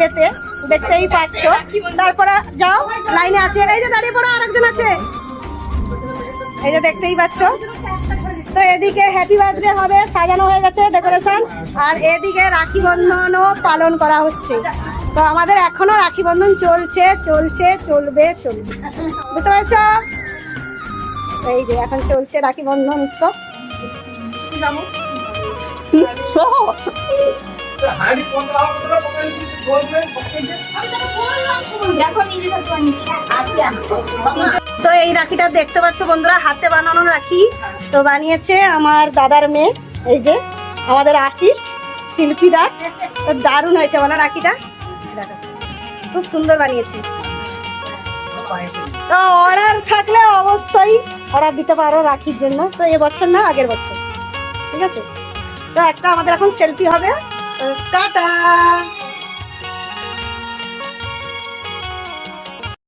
যেতে, দেখতেই পাচ্ছ। তারপরে যাও, লাইনে আছে, এই যে দাঁড়িয়ে পড়ো, আরেকজন আছে, এই যে দেখতেই পাচ্ছ। তো এদিকে হ্যাপি বার্থডে হবে, সাজানো হয়ে গেছে ডেকোরেশন, আর এদিকে রাখি বন্ধনও পালন করা হচ্ছে। তো আমাদের এখনো রাখি বন্ধন চলছে, চলবে। বুঝতে পারছ? এই যে এখন চলছে রাখি বন্ধন উৎসব। তো এই রাখিটা দেখতে পাচ্ছ বন্ধুরা, হাতে বানানো রাখি। তো বানিয়েছে আমার দাদার মেয়ে, এই যে আমাদের আর্টিস্ট শিল্পীরা। তো দারুণ হয়েছে বলো রাখিটা, খুব সুন্দর বানিয়েছে। তো অর্ডার থাকলে অবশ্যই অর্ডার দিতে পারো রাখির জন্য। তো এবছর না, আগের বছর, ঠিক আছে? তো একটা আমাদের এখন সেলফি হবে। টাটা।